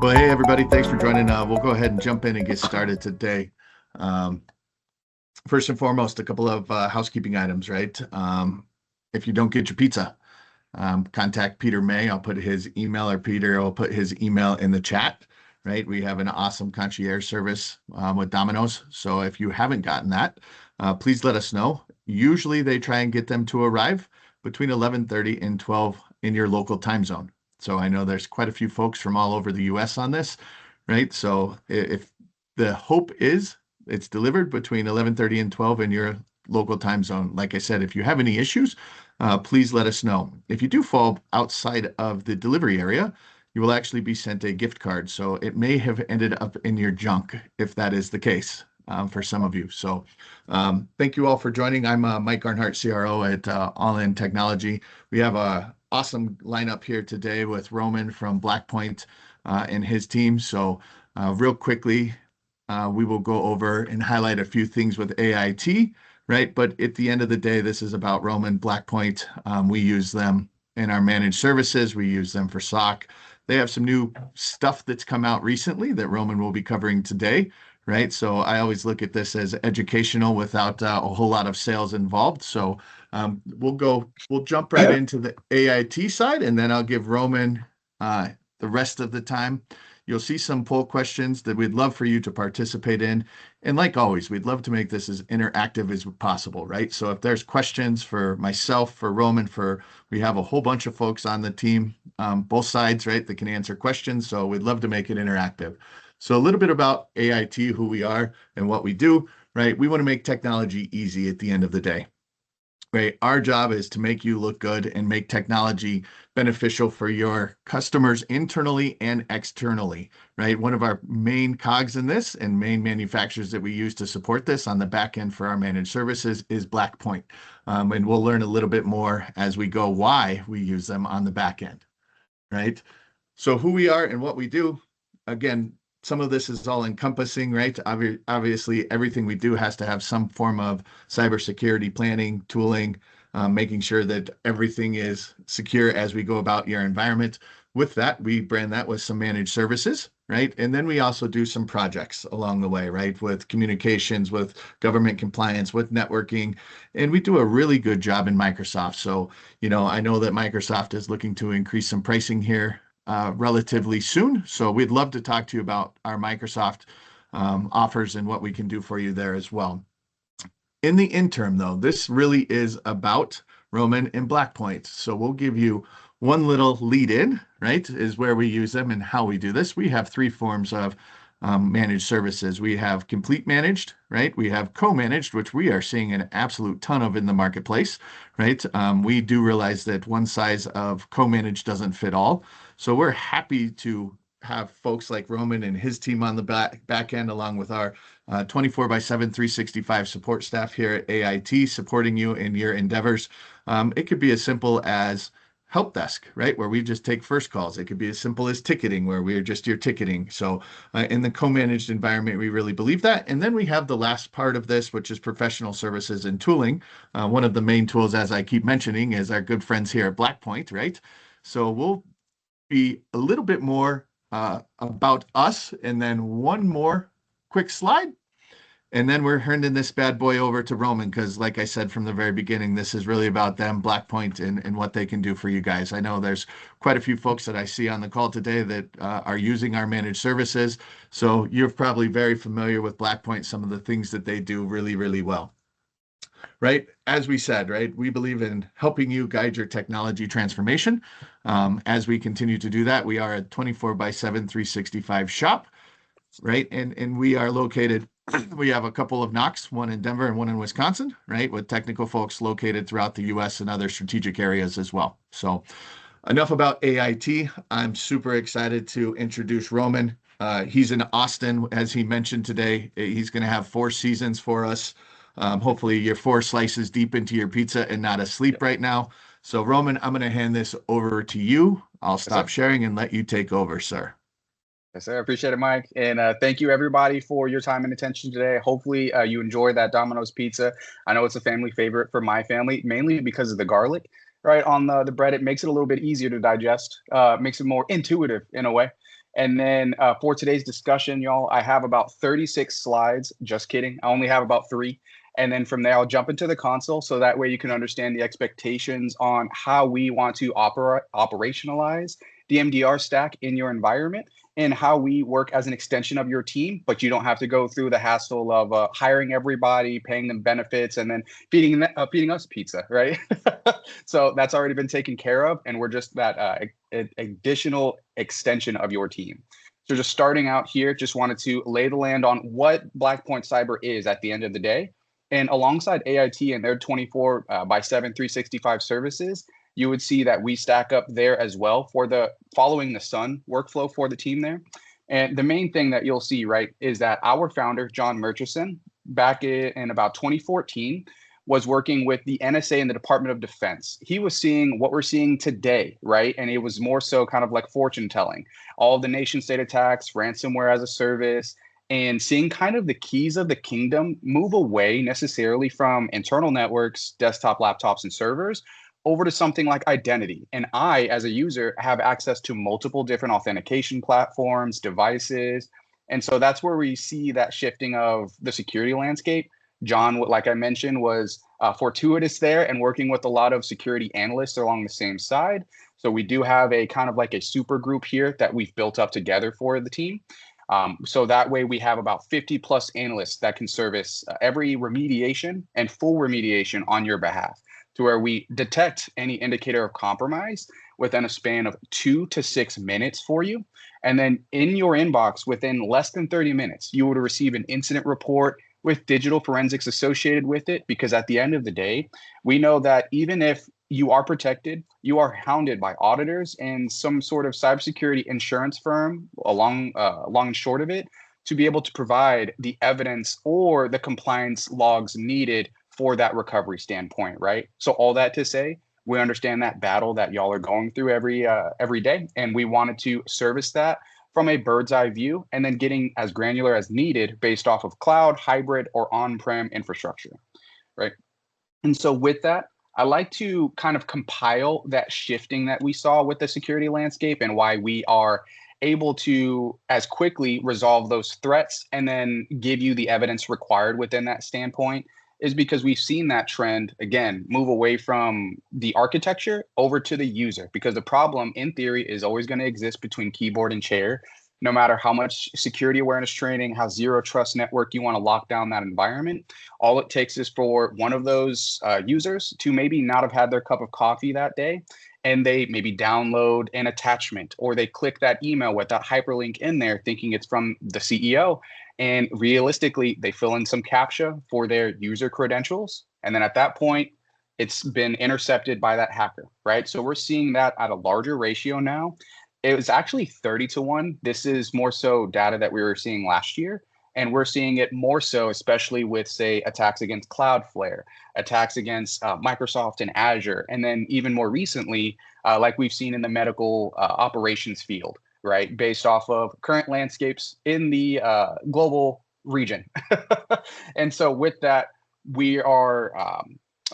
Well, hey, everybody, thanks for joining. We'll go ahead and jump in and get started today. Um, First and foremost, a couple of housekeeping items, right? If you don't get your pizza, contact Peter May. I'll put his email, or Peter will put his email in the chat, right? We have an awesome concierge service with Domino's. So if you haven't gotten that, please let us know. Usually they try and get them to arrive between 11:30 and 12 in your local time zone. So I know there's quite a few folks from all over the US on this, right? So if the hope is it's delivered between 11:30 and 12 in your local time zone. Like I said, if you have any issues, please let us know. If you do fall outside of the delivery area, you will actually be sent a gift card. So it may have ended up in your junk if that is the case for some of you. So thank you all for joining. I'm Mike Arnhart, CRO at All In Technology. We have a awesome lineup here today with Roman from Blackpoint and his team. So real quickly, we will go over and highlight a few things with AIT, right? But at the end of the day, this is about Roman Blackpoint. We use them in our managed services. We use them for SOC. They have some new stuff that's come out recently that Roman will be covering today, right? So I always look at this as educational without a whole lot of sales involved. So we'll jump right into the AIT side, and then I'll give Roman the rest of the time. You'll see some poll questions that we'd love for you to participate in. And like always, we'd love to make this as interactive as possible, right? So if there's questions for myself, for Roman, we have a whole bunch of folks on the team, both sides, right, that can answer questions. So we'd love to make it interactive. So a little bit about AIT, who we are and what we do, right? We want to make technology easy at the end of the day. Right. Our job is to make you look good and make technology beneficial for your customers internally and externally, right? One of our main cogs in this and main manufacturers that we use to support this on the back end for our managed services is Blackpoint. And we'll learn a little bit more as we go why we use them on the back end, right? So who we are and what we do, again, some of this is all encompassing, right? Obviously, everything we do has to have some form of cybersecurity planning, tooling, making sure that everything is secure as we go about your environment. With that, we brand that with some managed services, right? And then we also do some projects along the way, right? With communications, with government compliance, with networking. And we do a really good job in Microsoft. So, I know that Microsoft is looking to increase some pricing here relatively soon. So we'd love to talk to you about our Microsoft offers and what we can do for you there as well. In the interim, though, this really is about Roman and Blackpoint. So we'll give you one little lead in, right, is where we use them and how we do this. We have three forms of managed services. We have complete managed, right? We have co-managed, which we are seeing an absolute ton of in the marketplace, right? We do realize that one size of co-managed doesn't fit all. So we're happy to have folks like Roman and his team on the back end, along with our 24/7, 365 support staff here at AIT, supporting you in your endeavors. It could be as simple as help desk, right? Where we just take first calls. It could be as simple as ticketing, where we're just your ticketing. So in the co-managed environment, we really believe that. And then we have the last part of this, which is professional services and tooling. One of the main tools, as I keep mentioning, is our good friends here at Blackpoint, right? So we'll be a little bit more about us, and then one more quick slide. And then we're handing this bad boy over to Roman because, like I said from the very beginning, this is really about them, Blackpoint, and what they can do for you guys. I know there's quite a few folks that I see on the call today that are using our managed services. So you're probably very familiar with Blackpoint, some of the things that they do really, really well. Right? As we said, right, we believe in helping you guide your technology transformation. As we continue to do that, we are a 24/7, 365 shop, right? And we are located, we have a couple of NOCs, one in Denver and one in Wisconsin, right? With technical folks located throughout the US and other strategic areas as well. So enough about AIT. I'm super excited to introduce Roman. He's in Austin, as he mentioned today. He's going to have 4 seasons for us. Hopefully you're 4 slices deep into your pizza and not asleep right now. So Roman, I'm going to hand this over to you. I'll stop sharing and let you take over, sir. Yes, sir. I appreciate it, Mike. And thank you, everybody, for your time and attention today. Hopefully you enjoy that Domino's pizza. I know it's a family favorite for my family, mainly because of the garlic, right, on the bread. It makes it a little bit easier to digest, makes it more intuitive in a way. And then for today's discussion, y'all, I have about 36 slides. Just kidding. I only have about 3. And then from there, I'll jump into the console so that way you can understand the expectations on how we want to operationalize the MDR stack in your environment and how we work as an extension of your team, but you don't have to go through the hassle of hiring everybody, paying them benefits, and then feeding us pizza, right? So that's already been taken care of, and we're just that additional extension of your team. So just starting out here, just wanted to lay the land on what Blackpoint Cyber is at the end of the day. And alongside AIT and their 24 by 7 365 services, you would see that we stack up there as well for the following the sun workflow for the team there. And the main thing that you'll see, right, is that our founder, John Murchison, back in about 2014, was working with the NSA and the Department of Defense. He was seeing what we're seeing today, right? And it was more so kind of like fortune telling. All of the nation state attacks, ransomware as a service, and seeing kind of the keys of the kingdom move away necessarily from internal networks, desktop laptops, and servers over to something like identity. And I, as a user, have access to multiple different authentication platforms, devices. And so that's where we see that shifting of the security landscape. John, like I mentioned, was fortuitous there and working with a lot of security analysts along the same side. So we do have a kind of like a super group here that we've built up together for the team. So that way we have about 50 plus analysts that can service every remediation and full remediation on your behalf, to where we detect any indicator of compromise within a span of 2 to 6 minutes for you. And then in your inbox, within less than 30 minutes, you would receive an incident report with digital forensics associated with it. Because at the end of the day, we know that even if you are protected, you are hounded by auditors and some sort of cybersecurity insurance firm long and short of it, to be able to provide the evidence or the compliance logs needed for that recovery standpoint, right? So all that to say, we understand that battle that y'all are going through every day, and we wanted to service that from a bird's eye view, and then getting as granular as needed based off of cloud, hybrid, or on-prem infrastructure, right? And so with that, I like to kind of compile that shifting that we saw with the security landscape and why we are able to as quickly resolve those threats and then give you the evidence required within that standpoint, is because we've seen that trend, again, move away from the architecture over to the user, because the problem in theory is always going to exist between keyboard and chair. No matter how much security awareness training, how zero trust network you want to lock down that environment, all it takes is for one of those users to maybe not have had their cup of coffee that day, and they maybe download an attachment, or they click that email with that hyperlink in there thinking it's from the CEO. And realistically, they fill in some CAPTCHA for their user credentials. And then at that point, it's been intercepted by that hacker, right? So we're seeing that at a larger ratio now. It was actually 30-1. This is more so data that we were seeing last year. And we're seeing it more so, especially with, say, attacks against Cloudflare, attacks against Microsoft and Azure. And then even more recently, like we've seen in the medical operations field, right, based off of current landscapes in the global region. And so with that, we are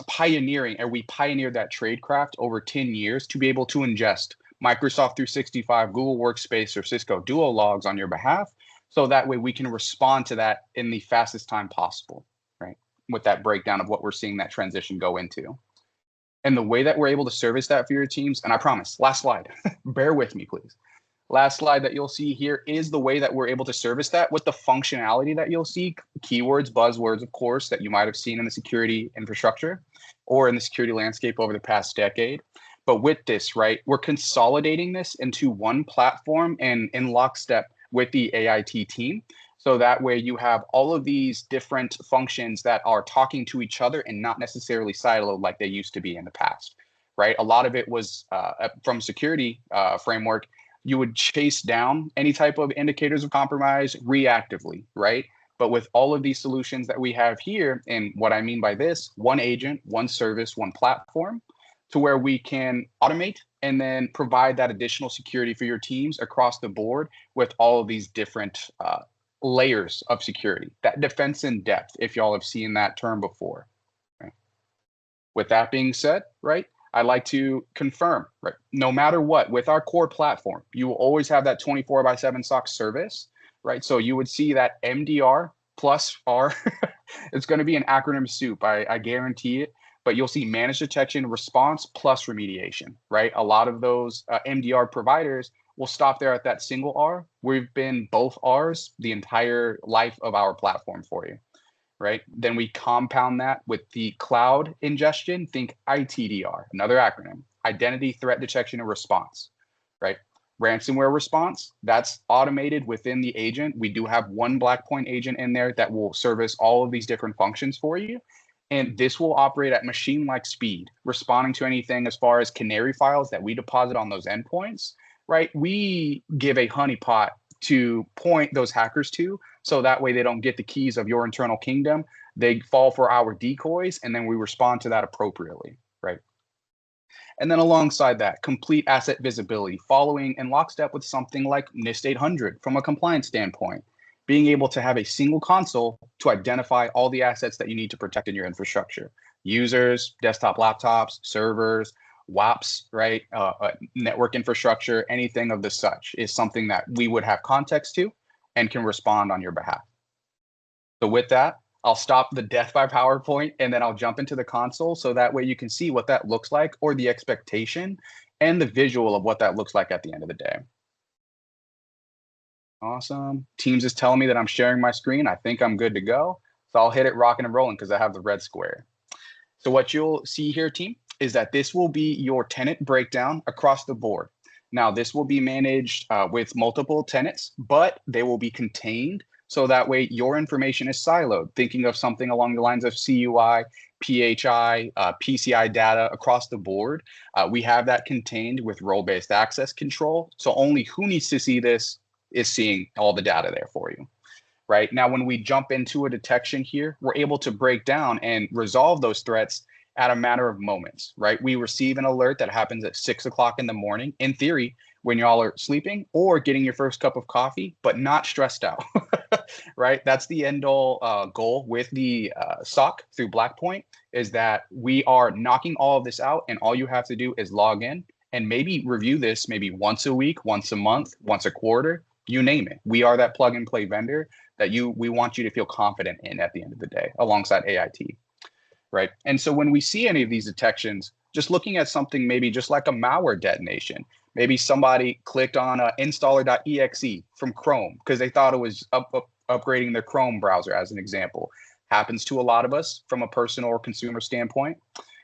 pioneering, or we pioneered that tradecraft over 10 years to be able to ingest Microsoft 365, Google Workspace, or Cisco Duo logs on your behalf. So that way we can respond to that in the fastest time possible, right? With that breakdown of what we're seeing that transition go into. And the way that we're able to service that for your teams, and I promise, last slide, bear with me, please. Last slide that you'll see here is the way that we're able to service that with the functionality that you'll see, keywords, buzzwords, of course, that you might have seen in the security infrastructure or in the security landscape over the past decade. But with this, right, we're consolidating this into one platform and in lockstep with the AIT team. So that way you have all of these different functions that are talking to each other and not necessarily siloed like they used to be in the past, right? A lot of it was from security framework, you would chase down any type of indicators of compromise reactively, right? But with all of these solutions that we have here, and what I mean by this, one agent, one service, one platform, to where we can automate and then provide that additional security for your teams across the board with all of these different layers of security, that defense in depth, if y'all have seen that term before. Right? With that being said, right, I like to confirm, right? No matter what, with our core platform, you will always have that 24/7 SOC service, right? So you would see that MDR plus R. It's going to be an acronym soup. I guarantee it. But you'll see managed detection, response plus remediation, right? A lot of those MDR providers will stop there at that single R. We've been both R's the entire life of our platform for you, right? Then we compound that with the cloud ingestion. Think ITDR, another acronym, identity threat detection and response, right? Ransomware response, that's automated within the agent. We do have one Blackpoint agent in there that will service all of these different functions for you. And this will operate at machine-like speed, responding to anything as far as canary files that we deposit on those endpoints, right? We give a honeypot to point those hackers to, so that way they don't get the keys of your internal kingdom. They fall for our decoys, and then we respond to that appropriately, right? And then alongside that, complete asset visibility, following in lockstep with something like NIST 800 from a compliance standpoint, being able to have a single console to identify all the assets that you need to protect in your infrastructure. Users, desktop laptops, servers, WAPs, right? Network infrastructure, anything of the such is something that we would have context to and can respond on your behalf. So with that, I'll stop the death by PowerPoint and then I'll jump into the console so that way you can see what that looks like, or the expectation and the visual of what that looks like at the end of the day. Awesome. Teams is telling me that I'm sharing my screen. I think I'm good to go. So I'll hit it rocking and rolling because I have the red square. So what you'll see here, team, is that this will be your tenant breakdown across the board. Now, this will be managed with multiple tenants, but they will be contained. So that way your information is siloed, thinking of something along the lines of CUI, PHI, PCI data across the board. We have that contained with role-based access control. So only who needs to see this is seeing all the data there for you. Right now, when we jump into a detection here, we're able to break down and resolve those threats at a matter of moments, right? We receive an alert that happens at 6 o'clock in the morning, in theory, when y'all are sleeping or getting your first cup of coffee, but not stressed out, right? That's the end all goal with the SOC through Blackpoint, is that we are knocking all of this out, and all you have to do is log in and maybe review this maybe once a week, once a month, once a quarter, you name it. We are that plug and play vendor that we want you to feel confident in at the end of the day, alongside AIT, right? And so when we see any of these detections, just looking at something maybe just like a malware detonation, maybe somebody clicked on installer.exe from Chrome because they thought it was upgrading their Chrome browser, as an example. Happens to a lot of us from a personal or consumer standpoint.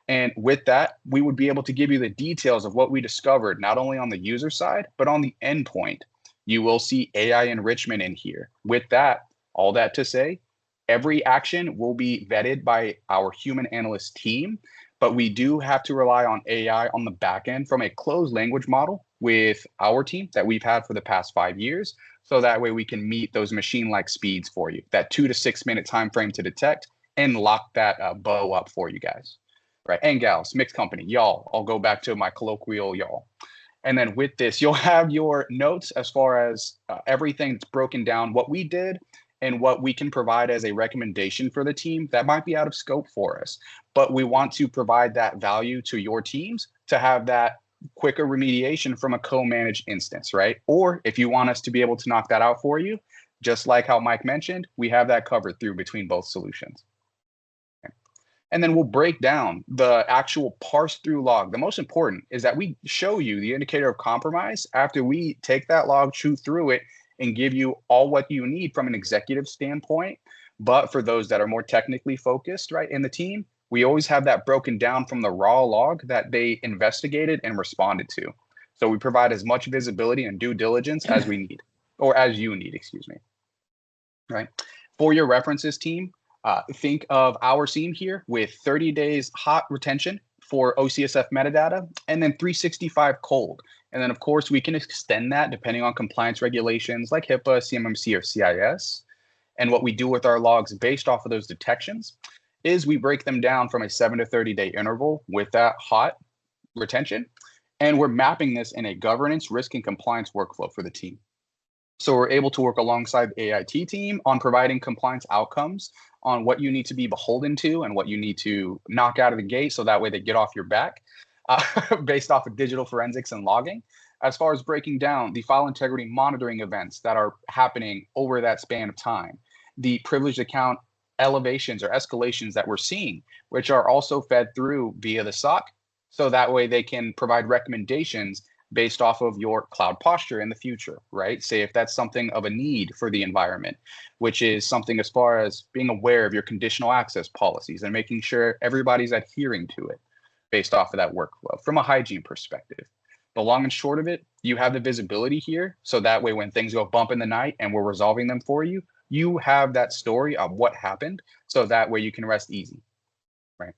And with that, we would be able to give you the details of what we discovered, not only on the user side, but on the endpoint. You will see AI enrichment in here. With that, all that to say, every action will be vetted by our human analyst team, but we do have to rely on AI on the back end from a closed language model with our team that we've had for the past 5 years. So that way we can meet those machine-like speeds for you, that 2 to 6 minute time frame to detect and lock that bow up for you guys, right? And gals, mixed company, y'all. I'll go back to my colloquial y'all. And then with this, you'll have your notes as far as everything that's broken down, what we did and what we can provide as a recommendation for the team that might be out of scope for us. But we want to provide that value to your teams to have that quicker remediation from a co-managed instance, right? Or if you want us to be able to knock that out for you, just like how Mike mentioned, we have that covered through between both solutions. And then we'll break down the actual parse through log. The most important is that we show you the indicator of compromise after we take that log, chew through it, and give you all what you need from an executive standpoint. But for those that are more technically focused, right, in the team, we always have that broken down from the raw log that they investigated and responded to. So we provide as much visibility and due diligence as we need, or as you need, excuse me, right? For your references, team, think of our team here with 30 days hot retention for OCSF metadata, and then 365 cold. And then, of course, we can extend that depending on compliance regulations like HIPAA, CMMC, or CIS. And what we do with our logs based off of those detections is we break them down from a 7 to 30 day interval with that hot retention. And we're mapping this in a governance, risk, and compliance workflow for the team. So we're able to work alongside the AIT team on providing compliance outcomes on what you need to be beholden to and what you need to knock out of the gate, so that way they get off your back. based off of digital forensics and logging, as far as breaking down the file integrity monitoring events that are happening over that span of time, the privileged account elevations or escalations that we're seeing, which are also fed through via the SOC. So that way they can provide recommendations based off of your cloud posture in the future, right? Say if that's something of a need for the environment, which is something as far as being aware of your conditional access policies and making sure everybody's adhering to it based off of that workflow from a hygiene perspective. The long and short of it, you have the visibility here. So that way, when things go bump in the night and we're resolving them for you, you have that story of what happened. So that way you can rest easy, right?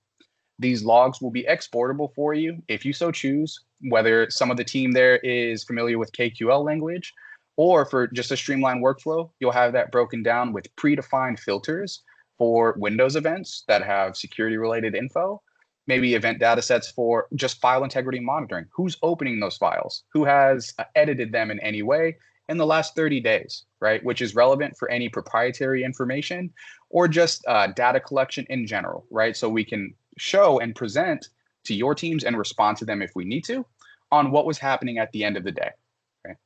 These logs will be exportable for you if you so choose, whether some of the team there is familiar with KQL language, or for just a streamlined workflow, you'll have that broken down with predefined filters for Windows events that have security related info, maybe event data sets for just file integrity monitoring. Who's opening those files? Who has edited them in any way in the last 30 days, right? Which is relevant for any proprietary information or just data collection in general, right? So we can show and present to your teams and respond to them if we need to on what was happening at the end of the day, right?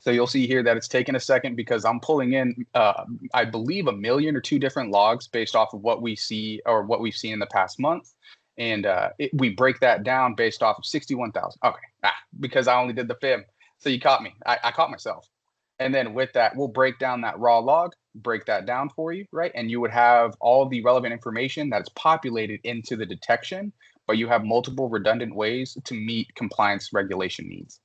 So you'll see here that it's taken a second because I'm pulling in, I believe, 1 million or 2 different logs based off of what we see or what we've seen in the past month. And we break that down based off of 61,000. Okay, because I only did the FIM. So you caught me. I caught myself. And then with that, we'll break down that raw log, break that down for you, right? And you would have all the relevant information that's populated into the detection, but you have multiple redundant ways to meet compliance regulation needs.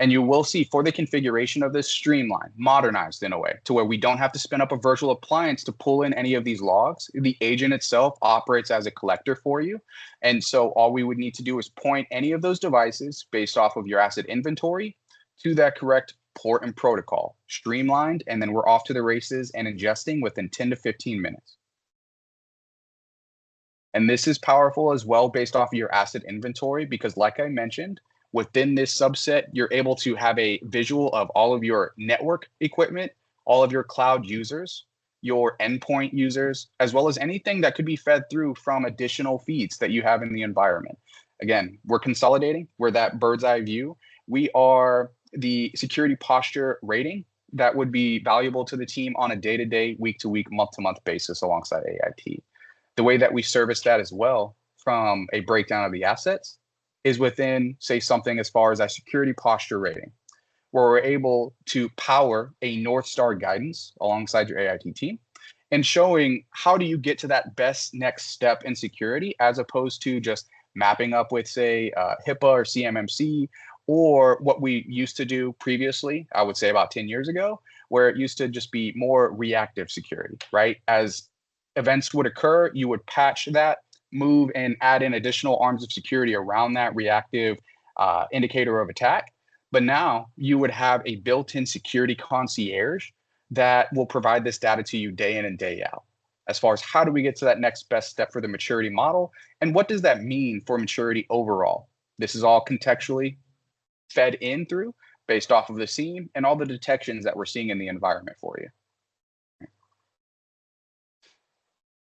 And you will see for the configuration of this streamlined, modernized in a way to where we don't have to spin up a virtual appliance to pull in any of these logs. The agent itself operates as a collector for you. And so all we would need to do is point any of those devices based off of your asset inventory to that correct port and protocol, streamlined, and then we're off to the races and ingesting within 10 to 15 minutes. And this is powerful as well based off of your asset inventory because like I mentioned, within this subset, you're able to have a visual of all of your network equipment, all of your cloud users, your endpoint users, as well as anything that could be fed through from additional feeds that you have in the environment. Again, we're consolidating. We're that bird's eye view. We are the security posture rating that would be valuable to the team on a day-to-day, week-to-week, month-to-month basis alongside AIT. The way that we service that as well from a breakdown of the assets is within, say, something as far as a security posture rating, where we're able to power a North Star guidance alongside your AIT team and showing how do you get to that best next step in security as opposed to just mapping up with, say, HIPAA or CMMC, or what we used to do previously, I would say about 10 years ago, where it used to just be more reactive security, right? As events would occur, you would patch that, move and add in additional arms of security around that reactive indicator of attack. But now you would have a built-in security concierge that will provide this data to you day in and day out. As far as how do we get to that next best step for the maturity model, and what does that mean for maturity overall? This is all contextually fed in through based off of the scene and all the detections that we're seeing in the environment for you.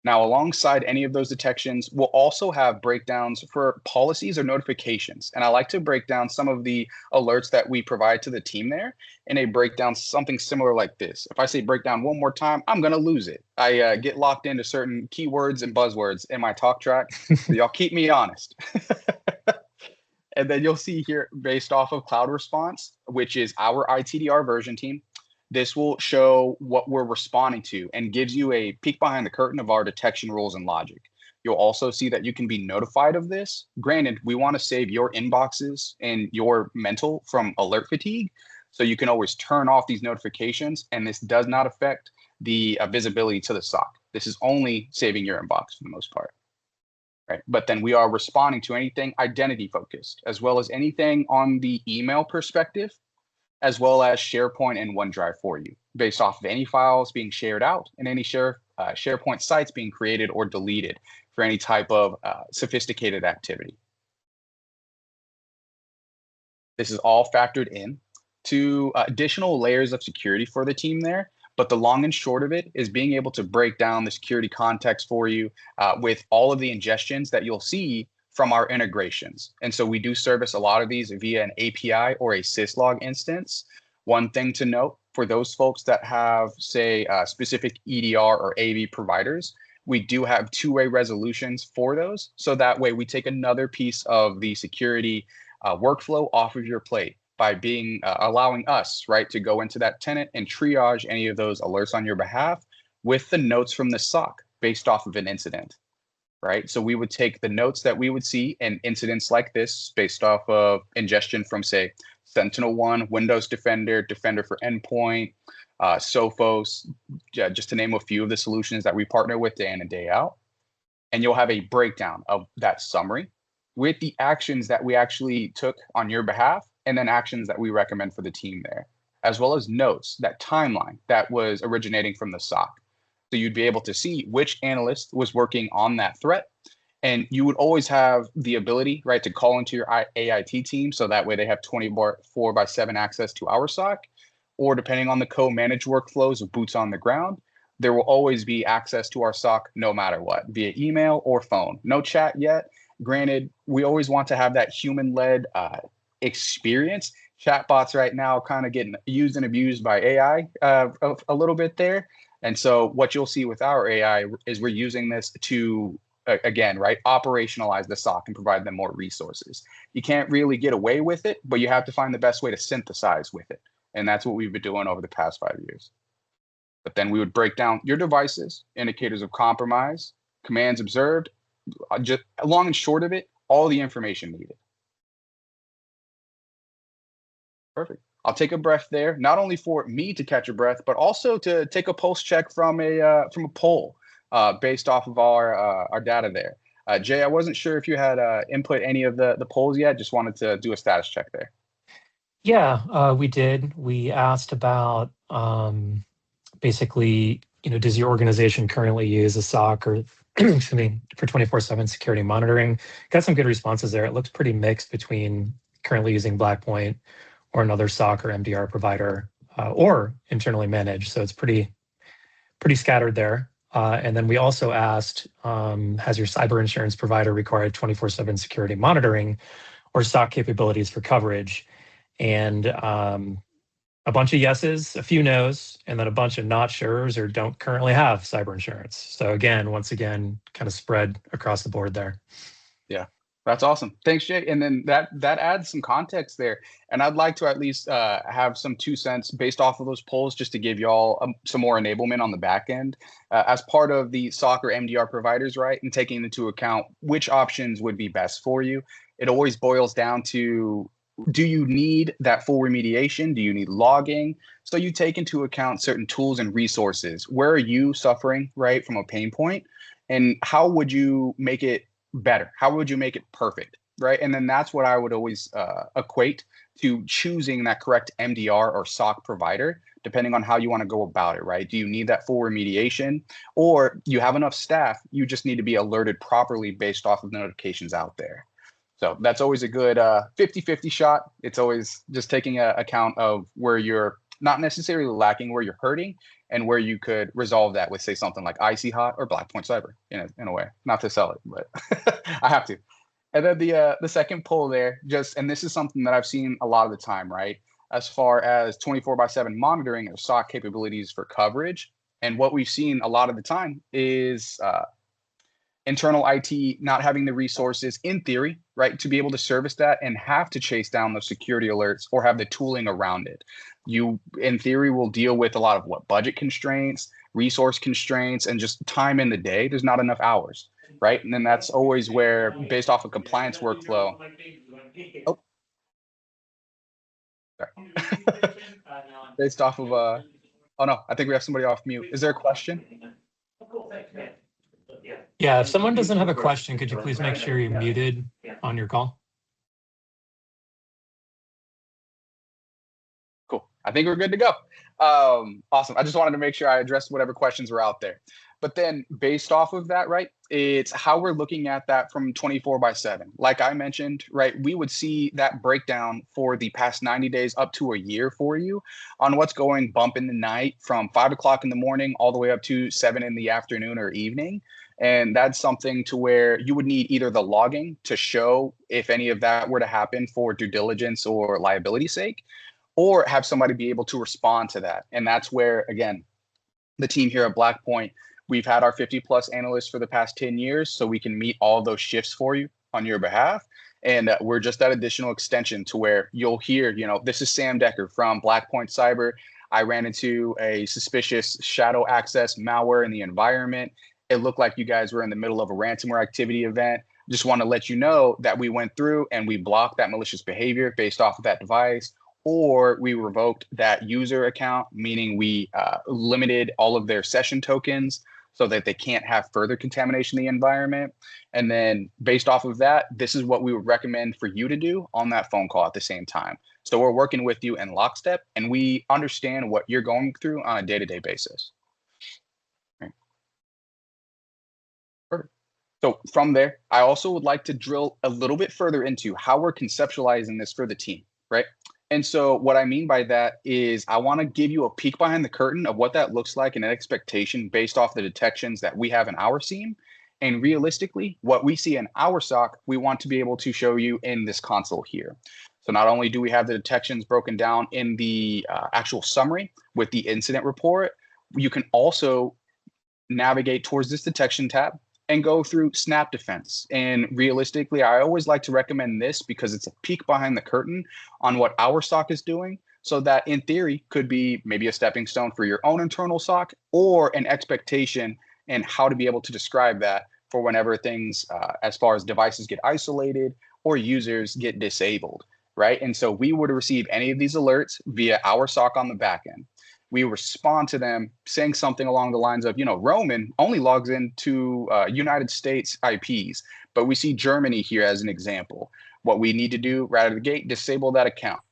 Now, alongside any of those detections, we'll also have breakdowns for policies or notifications. And I like to break down some of the alerts that we provide to the team there in a breakdown, something similar like this. If I say breakdown one more time, I'm going to lose it. I get locked into certain keywords and buzzwords in my talk track. So y'all keep me honest. And then you'll see here, based off of Cloud Response, which is our ITDR version team, this will show what we're responding to and gives you a peek behind the curtain of our detection rules and logic. You'll also see that you can be notified of this. Granted, we want to save your inboxes and your mental from alert fatigue, so you can always turn off these notifications, and this does not affect the visibility to the SOC. This is only saving your inbox for the most part. Right. But then we are responding to anything identity focused, as well as anything on the email perspective, as well as SharePoint and OneDrive for you, based off of any files being shared out and any SharePoint sites being created or deleted for any type of sophisticated activity. This is all factored in to additional layers of security for the team there, But the long and short of it is being able to break down the security context for you with all of the ingestions that you'll see from our integrations. And so we do service a lot of these via an API or a syslog instance. One thing to note for those folks that have, say, specific EDR or AV providers, we do have two-way resolutions for those. So that way we take another piece of the security workflow off of your plate by being allowing us, right, to go into that tenant and triage any of those alerts on your behalf with the notes from the SOC based off of an incident, right? So we would take the notes that we would see in incidents like this based off of ingestion from, say, SentinelOne, Windows Defender, Defender for Endpoint, Sophos, just to name a few of the solutions that we partner with day in and day out. And you'll have a breakdown of that summary with the actions that we actually took on your behalf, and then actions that we recommend for the team there, as well as notes, that timeline that was originating from the SOC. So you'd be able to see which analyst was working on that threat. And you would always have the ability, right, to call into your AIT team. So that way they have 24/7 access to our SOC, or depending on the co-managed workflows of boots on the ground, there will always be access to our SOC no matter what, via email or phone. No chat yet. Granted, we always want to have that human-led experience. Chatbots right now kind of getting used and abused by AI a little bit there. And so what you'll see with our AI is we're using this to, again, right, operationalize the SOC and provide them more resources. You can't really get away with it, but you have to find the best way to synthesize with it. And that's what we've been doing over the past 5 years. But then we would break down your devices, indicators of compromise, commands observed, just long and short of it, all the information needed. Perfect. I'll take a breath there, not only for me to catch a breath, but also to take a pulse check from a poll based off of our data there. Jay, I wasn't sure if you had input any of the polls yet. Just wanted to do a status check there. Yeah, we did. We asked about basically, does your organization currently use a SOC or excuse me, for 24/7 security monitoring? Got some good responses there. It looks pretty mixed between currently using Blackpoint or another SOC or MDR provider or internally managed. So it's pretty scattered there. And then we also asked, has your cyber insurance provider required 24/7 security monitoring or SOC capabilities for coverage? And a bunch of yeses, a few nos, and then a bunch of not sure's or don't currently have cyber insurance. So again, once again, kind of spread across the board there. Yeah, that's awesome. Thanks, Jay. And then that adds some context there. And I'd like to at least have some 2 cents based off of those polls just to give y'all some more enablement on the back end as part of the SOC or MDR providers, right? And taking into account which options would be best for you. It always boils down to, do you need that full remediation? Do you need logging? So you take into account certain tools and resources. Where are you suffering, right, from a pain point? And how would you make it better? How would you make it perfect, right? And then that's what I would always equate to choosing that correct MDR or SOC provider, depending on how you want to go about it, right? Do you need that full remediation, or you have enough staff? You just need to be alerted properly based off of the notifications out there. So that's always a good 50-50 shot. It's always just taking account of where you're not necessarily lacking, where you're hurting, and where you could resolve that with, say, something like Icy Hot or Blackpoint Cyber, in a way. Not to sell it, but I have to. And then the second poll there, and this is something that I've seen a lot of the time, right? As far as 24/7 monitoring or SOC capabilities for coverage. And what we've seen a lot of the time is internal IT not having the resources, in theory, right, to be able to service that and have to chase down those security alerts or have the tooling around it. You, in theory, will deal with a lot of budget constraints, resource constraints, and just time in the day. There's not enough hours, right? And then that's always where, based off of compliance workflow. Oh, sorry. Based off of oh no, I think we have somebody off mute. Is there a question? Yeah, if someone doesn't have a question, could you please make sure you're muted on your call? Cool. I think we're good to go. Awesome. I just wanted to make sure I addressed whatever questions were out there. But then based off of that, right, it's how we're looking at that from 24/7. Like I mentioned, right, we would see that breakdown for the past 90 days up to a year for you on what's going bump in the night from 5 o'clock in the morning all the way up to 7 in the afternoon or evening. And that's something to where you would need either the logging to show if any of that were to happen for due diligence or liability sake, or have somebody be able to respond to that. And that's where, again, the team here at Blackpoint, we've had our 50 plus analysts for the past 10 years, so we can meet all of those shifts for you on your behalf. And we're just that additional extension to where you'll hear, this is Sam Decker from Blackpoint Cyber. I ran into a suspicious shadow access malware in the environment. It looked like you guys were in the middle of a ransomware activity event. Just want to let you know that we went through and we blocked that malicious behavior based off of that device, or we revoked that user account, meaning we limited all of their session tokens so that they can't have further contamination in the environment. And then based off of that, this is what we would recommend for you to do on that phone call at the same time. So we're working with you in lockstep, and we understand what you're going through on a day-to-day basis. Right. Perfect. So from there, I also would like to drill a little bit further into how we're conceptualizing this for the team, right? And so what I mean by that is I want to give you a peek behind the curtain of what that looks like and an expectation based off the detections that we have in our SIEM. And realistically, what we see in our SOC, we want to be able to show you in this console here. So not only do we have the detections broken down in the actual summary with the incident report, you can also navigate towards this detection tab and go through snap defense. And realistically, I always like to recommend this because it's a peek behind the curtain on what our SOC is doing. So that in theory could be maybe a stepping stone for your own internal SOC or an expectation and how to be able to describe that for whenever things as far as devices get isolated or users get disabled, right? And so we would receive any of these alerts via our SOC on the back end. We respond to them saying something along the lines of, Roman only logs into United States IPs, but we see Germany here as an example. What we need to do right out of the gate, disable that account.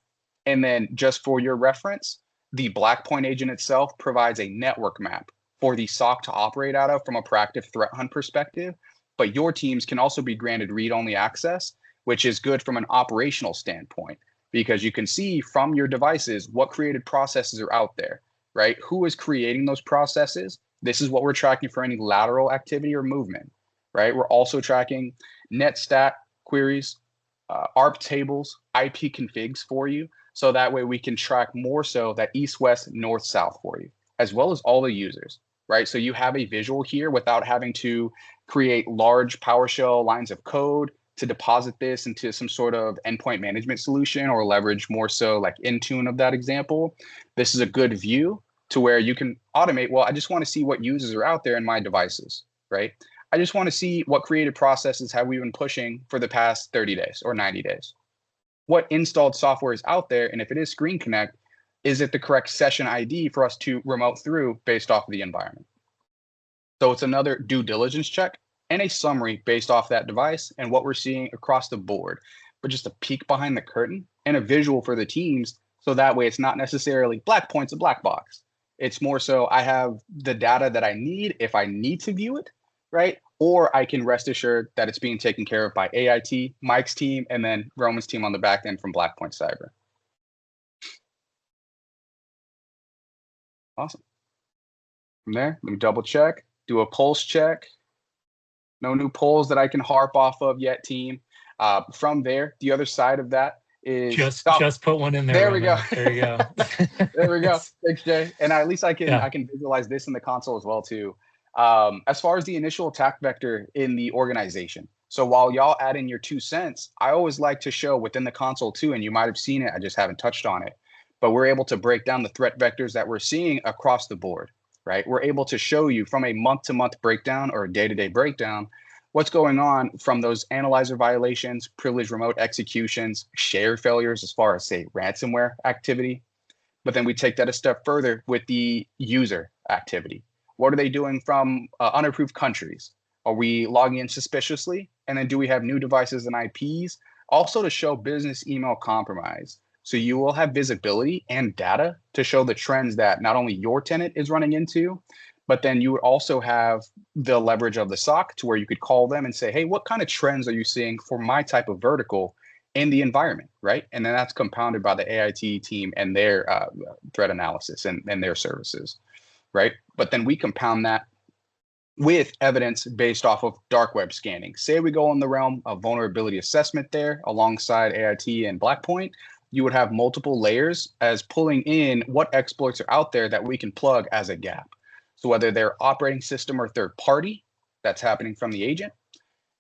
And then just for your reference, the Blackpoint agent itself provides a network map for the SOC to operate out of from a proactive threat hunt perspective. But your teams can also be granted read-only access, which is good from an operational standpoint, because you can see from your devices what created processes are out there. Right? Who is creating those processes? This is what we're tracking for any lateral activity or movement, right? We're also tracking netstat queries, ARP tables, IP configs for you. So that way we can track more so that east, west, north, south for you, as well as all the users, right? So you have a visual here without having to create large PowerShell lines of code to deposit this into some sort of endpoint management solution or leverage more so like Intune of that example. This is a good view to where you can automate. Well, I just want to see what users are out there in my devices, right? I just want to see what created processes have we been pushing for the past 30 days or 90 days. What installed software is out there, and if it is Screen Connect, is it the correct session ID for us to remote through based off of the environment? So it's another due diligence check and a summary based off that device and what we're seeing across the board, but just a peek behind the curtain and a visual for the teams. So that way it's not necessarily Blackpoint's a black box. It's more so I have the data that I need if I need to view it, right? Or I can rest assured that it's being taken care of by AIT, Mike's team, and then Roman's team on the back end from Blackpoint Cyber. Awesome. From there, let me double check, do a pulse check. No new polls that I can harp off of yet, team. From there, the other side of that is just put one in there. There we go. There you go. There we go. Thanks, Jay. And at least I can visualize this in the console as well too. As far as the initial attack vector in the organization. So while y'all add in your 2 cents, I always like to show within the console too, and you might have seen it, I just haven't touched on it. But we're able to break down the threat vectors that we're seeing across the board. Right? We're able to show you from a month-to-month breakdown or a day-to-day breakdown what's going on from those analyzer violations, privileged remote executions, share failures as far as, say, ransomware activity. But then we take that a step further with the user activity. What are they doing from unapproved countries? Are we logging in suspiciously? And then do we have new devices and IPs? Also to show business email compromise. So you will have visibility and data to show the trends that not only your tenant is running into, But then you would also have the leverage of the SOC to where you could call them and say, hey, what kind of trends are you seeing for my type of vertical in the environment, right? And then that's compounded by the AIT team and their threat analysis and their services, right? But then we compound that with evidence based off of dark web scanning. Say we go in the realm of vulnerability assessment there alongside AIT and Blackpoint, you would have multiple layers as pulling in what exploits are out there that we can plug as a gap. So whether they're operating system or third party, that's happening from the agent,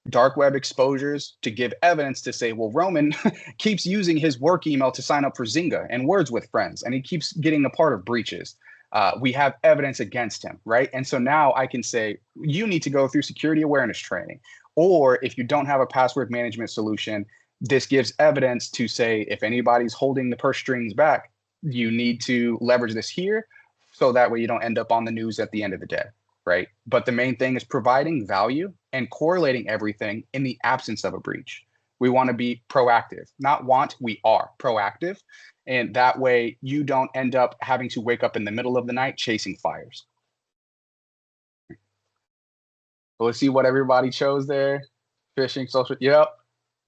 dark web exposures to give evidence to say, well, Roman keeps using his work email to sign up for Zynga and Words with Friends, and he keeps getting a part of breaches. We have evidence against him, right? And so now I can say, you need to go through security awareness training. Or if you don't have a password management solution, this gives evidence to say, if anybody's holding the purse strings back, you need to leverage this here. So that way you don't end up on the news at the end of the day, right? But the main thing is providing value and correlating everything in the absence of a breach. We want to be proactive, not want, we are proactive. And that way you don't end up having to wake up in the middle of the night chasing fires. So let's see what everybody chose there. Phishing, social, yep.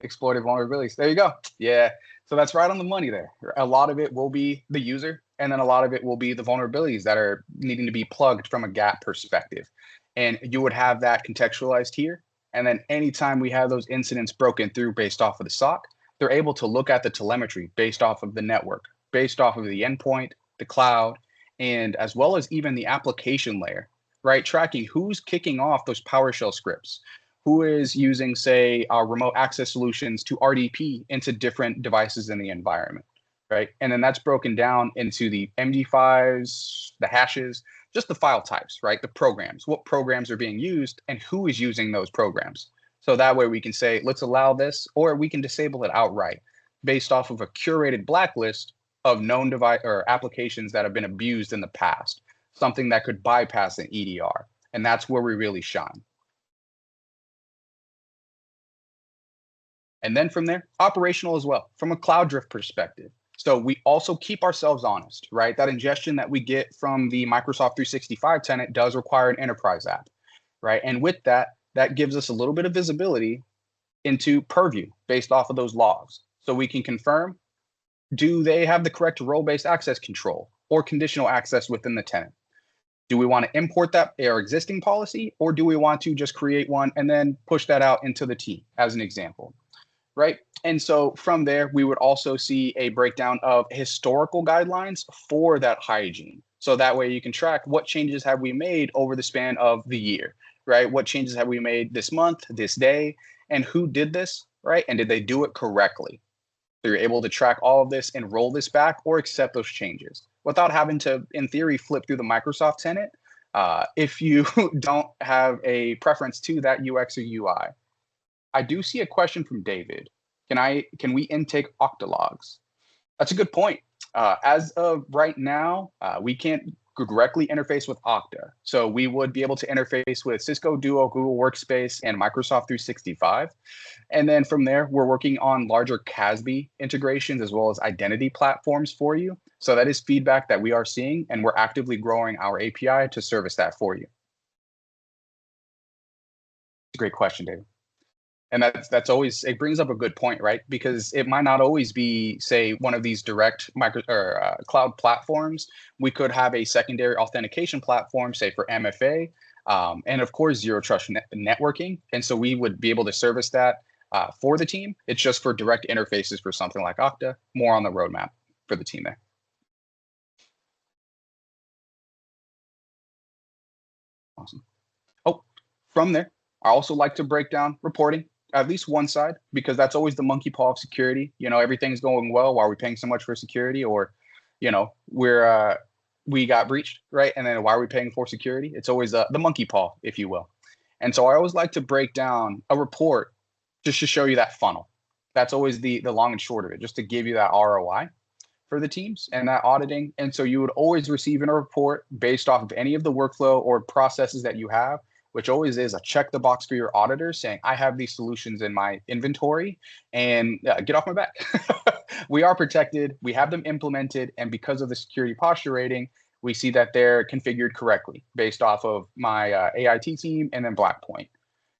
Exploited vulnerabilities. There you go. Yeah. So that's right on the money there. A lot of it will be the user, and then a lot of it will be the vulnerabilities that are needing to be plugged from a gap perspective. And you would have that contextualized here. And then anytime we have those incidents broken through based off of the SOC, they're able to look at the telemetry based off of the network, based off of the endpoint, the cloud, and as well as even the application layer, right? Tracking who's kicking off those PowerShell scripts, who is using, say, our remote access solutions to RDP into different devices in the environment, right? And then that's broken down into the MD5s, the hashes, just the file types, right? The programs, what programs are being used and who is using those programs. So that way we can say, let's allow this, or we can disable it outright based off of a curated blacklist of known device or applications that have been abused in the past, something that could bypass an EDR. And that's where we really shine. And then from there, operational as well, from a cloud drift perspective. So we also keep ourselves honest, right? That ingestion that we get from the Microsoft 365 tenant does require an enterprise app, right? And with that, that gives us a little bit of visibility into purview based off of those logs. So we can confirm, do they have the correct role-based access control or conditional access within the tenant? Do we want to import that our existing policy, or do we want to just create one and then push that out into the team as an example? Right. And so from there, we would also see a breakdown of historical guidelines for that hygiene. So that way you can track what changes have we made over the span of the year, right? What changes have we made this month, this day, and who did this, right? And did they do it correctly? So you're able to track all of this and roll this back or accept those changes without having to, in theory, flip through the Microsoft tenant if you don't have a preference to that UX or UI. I do see a question from David. Can we intake Okta logs? That's a good point. As of right now, we can't directly interface with Okta. So we would be able to interface with Cisco Duo, Google Workspace, and Microsoft 365. And then from there, we're working on larger CASB integrations as well as identity platforms for you. So that is feedback that we are seeing, and we're actively growing our API to service that for you. It's a great question, David. And that's always, it brings up a good point, right? Because it might not always be, say, one of these direct cloud platforms. We could have a secondary authentication platform, say for MFA, and of course, zero trust networking. And so we would be able to service that for the team. It's just for direct interfaces for something like Okta, more on the roadmap for the team there. Awesome. Oh, from there, I also like to break down reporting. At least one side, because that's always the monkey paw of security. You know, everything's going well. Why are we paying so much for security? Or, you know, we got breached, right? And then why are we paying for security? It's always the monkey paw, if you will. And so I always like to break down a report just to show you that funnel. That's always the long and short of it, just to give you that ROI for the teams and that auditing. And so you would always receive in a report based off of any of the workflow or processes that you have, which always is a check the box for your auditors saying, I have these solutions in my inventory and get off my back. We are protected. We have them implemented. And because of the security posture rating, We see that they're configured correctly based off of my AIT team and then Blackpoint.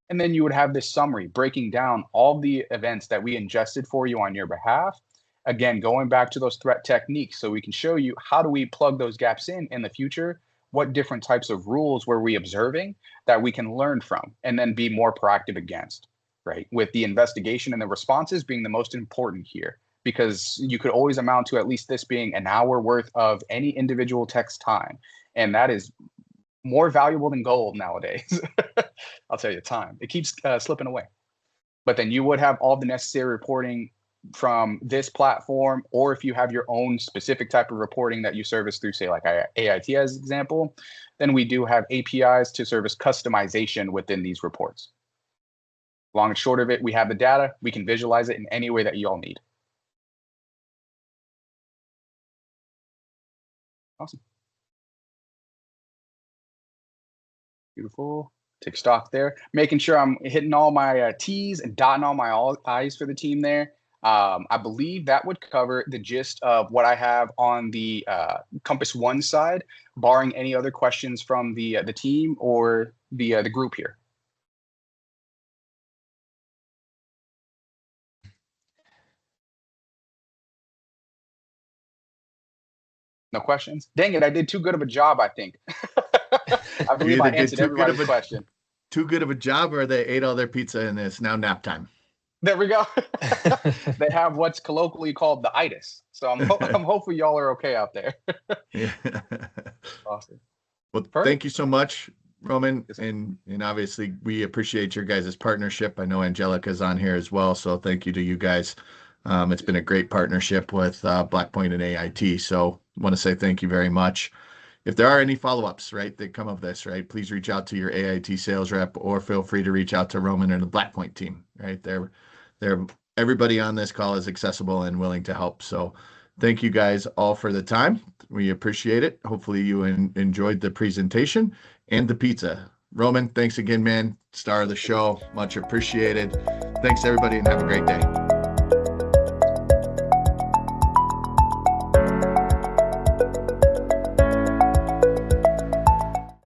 And then you would have this summary breaking down all the events that we ingested for you on your behalf. Again, going back to those threat techniques, so we can show you how do we plug those gaps in the future? What different types of rules were we observing that we can learn from and then be more proactive against, right? With the investigation and the responses being the most important here, because you could always amount to at least this being an hour worth of any individual tech's time. And that is more valuable than gold nowadays. I'll tell you, time. It keeps slipping away. But then you would have all the necessary reporting from this platform, or if you have your own specific type of reporting that you service through, say, like AIT as example, then we do have APIs to service customization within these reports. Long and short of it, we have the data. We can visualize it in any way that you all need. Awesome. Beautiful. Take stock there. Making sure I'm hitting all my T's and dotting all my I's for the team there. I believe that would cover the gist of what I have on the CompassOne side, barring any other questions from the team or the group here. No questions? Dang it, I did too good of a job, I think. I believe I answered everybody's question. Too good of a job, or they ate all their pizza and it's now nap time? There we go. They have what's colloquially called the itis. So I'm hopeful y'all are okay out there. Yeah. Awesome. Well, thank you so much, Roman. And obviously we appreciate your guys' partnership. I know Angelica's on here as well. So thank you to you guys. It's been a great partnership with Blackpoint and AIT. So I want to say thank you very much. If there are any follow-ups, right, that come of this, right, please reach out to your AIT sales rep, or feel free to reach out to Roman and the Blackpoint team, right? Everybody on this call is accessible and willing to help. So thank you guys all for the time. We appreciate it. Hopefully you enjoyed the presentation and the pizza. Roman, thanks again, man. Star of the show. Much appreciated. Thanks, everybody, and have a great day.